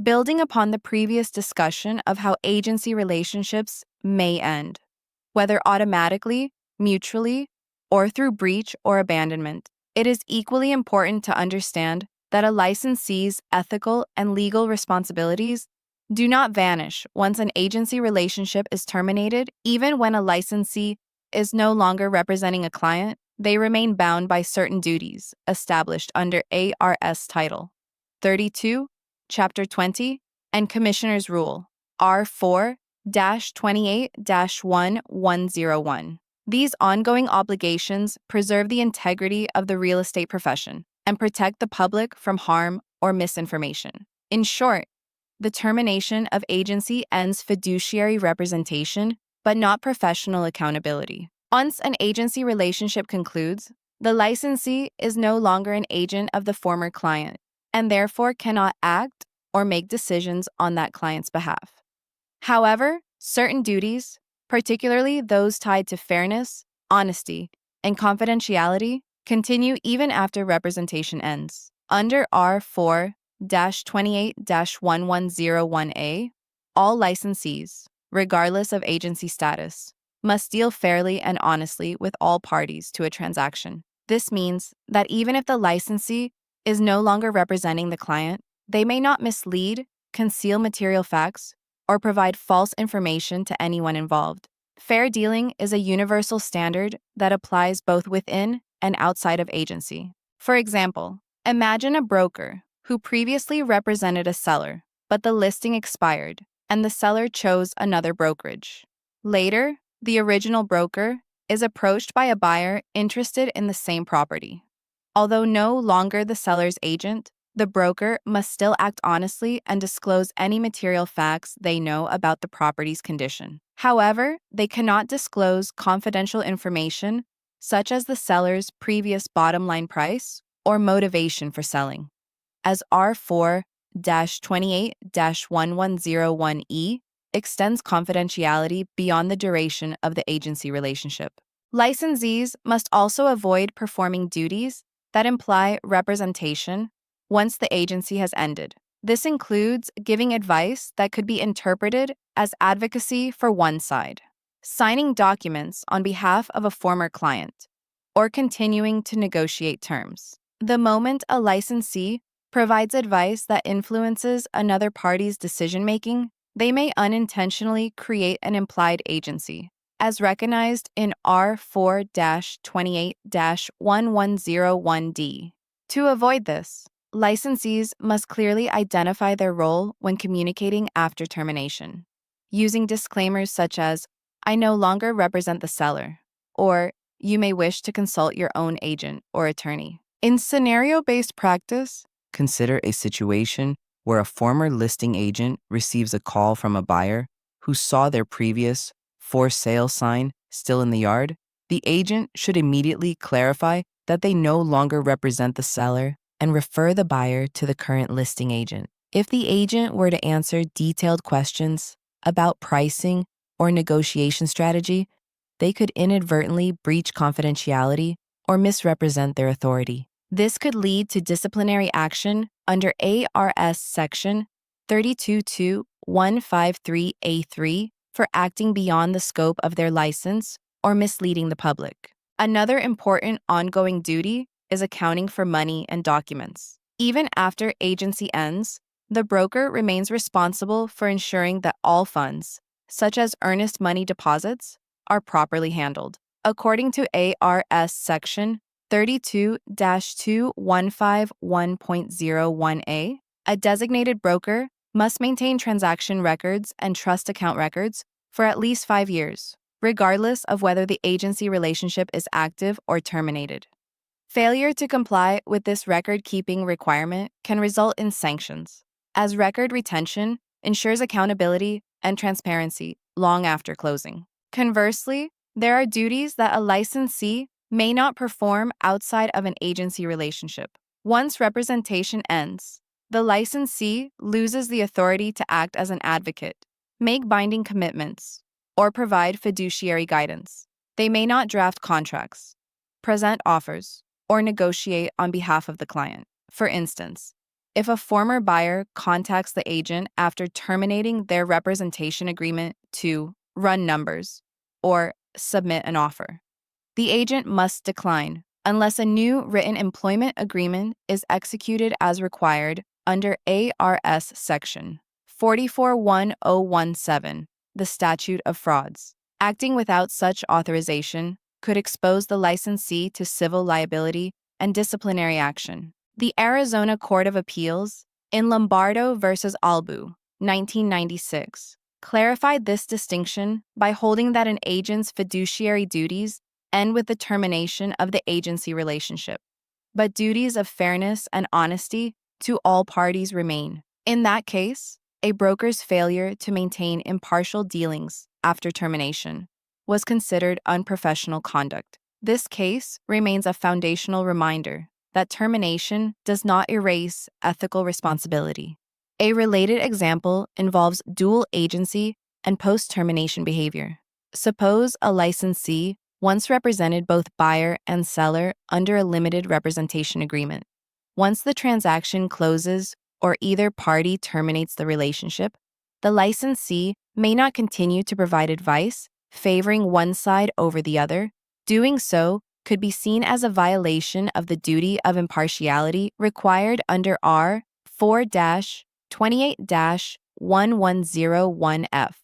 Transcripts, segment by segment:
building upon the previous discussion of how agency relationships may end, whether automatically, mutually, or through breach or abandonment. It is equally important to understand that a licensee's ethical and legal responsibilities do not vanish once an agency relationship is terminated. Even when a licensee is no longer representing a client, they remain bound by certain duties established under ARS Title 32, Chapter 20, and Commissioner's Rule R4-28-1101. These ongoing obligations preserve the integrity of the real estate profession and protect the public from harm or misinformation. In short, the termination of agency ends fiduciary representation, but not professional accountability. Once an agency relationship concludes, the licensee is no longer an agent of the former client and therefore cannot act or make decisions on that client's behalf. However, certain duties, particularly those tied to fairness, honesty, and confidentiality, continue even after representation ends. Under R4-28-1101A, all licensees, regardless of agency status, must deal fairly and honestly with all parties to a transaction. This means that even if the licensee is no longer representing the client, they may not mislead, conceal material facts, or provide false information to anyone involved. Fair dealing is a universal standard that applies both within and outside of agency. For example, imagine a broker who previously represented a seller, but the listing expired and the seller chose another brokerage. Later, the original broker is approached by a buyer interested in the same property. Although no longer the seller's agent, the broker must still act honestly and disclose any material facts they know about the property's condition. However, they cannot disclose confidential information such as the seller's previous bottom line price or motivation for selling. As R4-28-1101E extends confidentiality beyond the duration of the agency relationship. Licensees must also avoid performing duties that imply representation once the agency has ended. This includes giving advice that could be interpreted as advocacy for one side, signing documents on behalf of a former client, or continuing to negotiate terms. The moment a licensee provides advice that influences another party's decision-making, they may unintentionally create an implied agency, as recognized in R4-28-1101D. To avoid this, licensees must clearly identify their role when communicating after termination, using disclaimers such as, "I no longer represent the seller," or "You may wish to consult your own agent or attorney." In scenario-based practice, consider a situation where a former listing agent receives a call from a buyer who saw their previous for sale sign still in the yard. The agent should immediately clarify that they no longer represent the seller and refer the buyer to the current listing agent. If the agent were to answer detailed questions about pricing or negotiation strategy, they could inadvertently breach confidentiality or misrepresent their authority. This could lead to disciplinary action under ARS Section 322153A3 for acting beyond the scope of their license or misleading the public. Another important ongoing duty is accounting for money and documents. Even after agency ends, the broker remains responsible for ensuring that all funds, such as earnest money deposits, are properly handled. According to ARS Section 32-2151.01a, a designated broker must maintain transaction records and trust account records for at least 5 years, regardless of whether the agency relationship is active or terminated. Failure to comply with this record-keeping requirement can result in sanctions, as record retention ensures accountability and transparency long after closing. Conversely, there are duties that a licensee may not perform outside of an agency relationship. Once representation ends, the licensee loses the authority to act as an advocate, make binding commitments, or provide fiduciary guidance. They may not draft contracts, present offers, or negotiate on behalf of the client. For instance, If a former buyer contacts the agent after terminating their representation agreement to run numbers or submit an offer, the agent must decline unless a new written employment agreement is executed as required under ARS Section 441017, the Statute of Frauds. Acting without such authorization could expose the licensee to civil liability and disciplinary action. The Arizona Court of Appeals, in Lombardo v. Albu, 1996, clarified this distinction by holding that an agent's fiduciary duties end with the termination of the agency relationship, but duties of fairness and honesty to all parties remain. In that case, a broker's failure to maintain impartial dealings after termination was considered unprofessional conduct. This case remains a foundational reminder that termination does not erase ethical responsibility. A related example involves dual agency and post-termination behavior. Suppose a licensee once represented both buyer and seller under a limited representation agreement. Once the transaction closes or either party terminates the relationship, the licensee may not continue to provide advice favoring one side over the other. Doing so could be seen as a violation of the duty of impartiality required under R 4-28-1101F,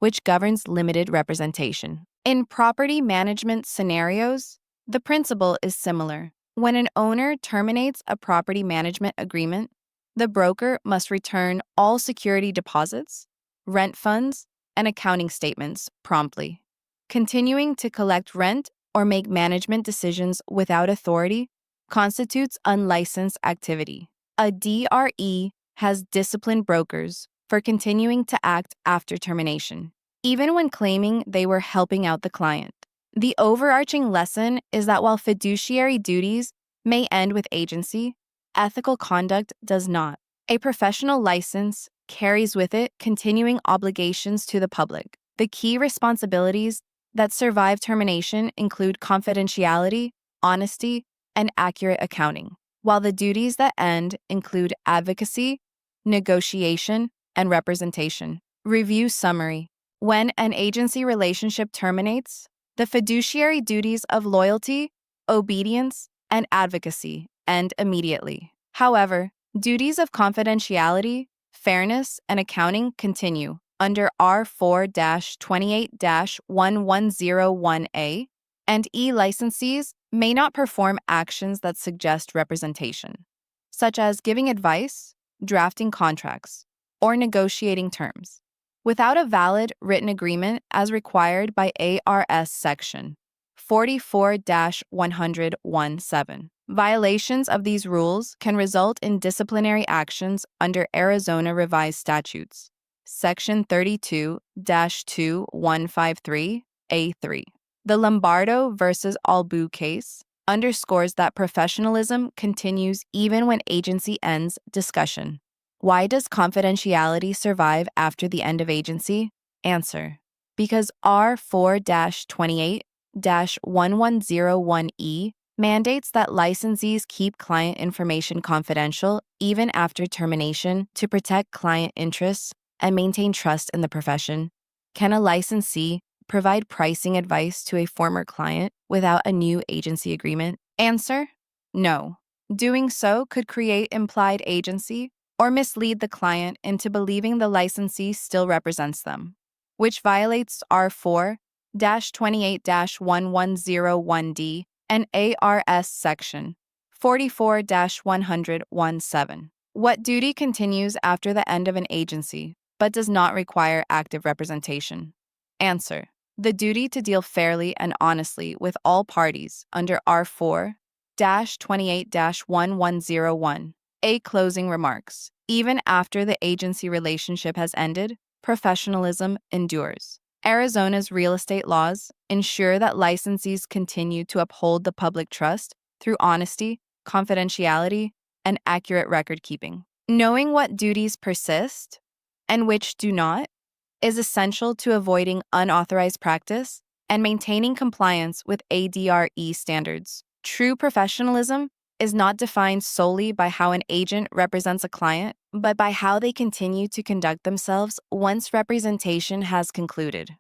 which governs limited representation. In property management scenarios, the principle is similar. When an owner terminates a property management agreement, the broker must return all security deposits, rent funds, and accounting statements promptly. Continuing to collect rent or make management decisions without authority constitutes unlicensed activity. A DRE has disciplined brokers for continuing to act after termination, even when claiming they were helping out the client. The overarching lesson is that while fiduciary duties may end with agency, ethical conduct does not. A professional license carries with it continuing obligations to the public. The key responsibilities that survive termination include confidentiality, honesty, and accurate accounting, while the duties that end include advocacy, negotiation, and representation. Review summary. When an agency relationship terminates, the fiduciary duties of loyalty, obedience, and advocacy end immediately. However, duties of confidentiality, fairness, and accounting continue under R 4-28-1101A, and E-licensees may not perform actions that suggest representation, such as giving advice, drafting contracts, or negotiating terms, without a valid written agreement as required by ARS Section 44-10017. Violations of these rules can result in disciplinary actions under Arizona Revised Statutes, Section 32-2153A3. The Lombardo v. Albu case underscores that professionalism continues even when agency ends. Discussion. Why does confidentiality survive after the end of agency? Answer. Because R 4-28-1101E mandates that licensees keep client information confidential even after termination to protect client interests and maintain trust in the profession. Can a licensee provide pricing advice to a former client without a new agency agreement? Answer: no. Doing so could create implied agency or mislead the client into believing the licensee still represents them, which violates R 4-28-1101D and ARS Section 44-10017. What duty continues after the end of an agency but does not require active representation? Answer: the duty to deal fairly and honestly with all parties under R 4-28-1101. A. Closing remarks. Even after the agency relationship has ended, professionalism endures. Arizona's real estate laws ensure that licensees continue to uphold the public trust through honesty, confidentiality, and accurate record keeping. Knowing what duties persist and which do not is essential to avoiding unauthorized practice and maintaining compliance with ADRE standards. True professionalism is not defined solely by how an agent represents a client, but by how they continue to conduct themselves once representation has concluded.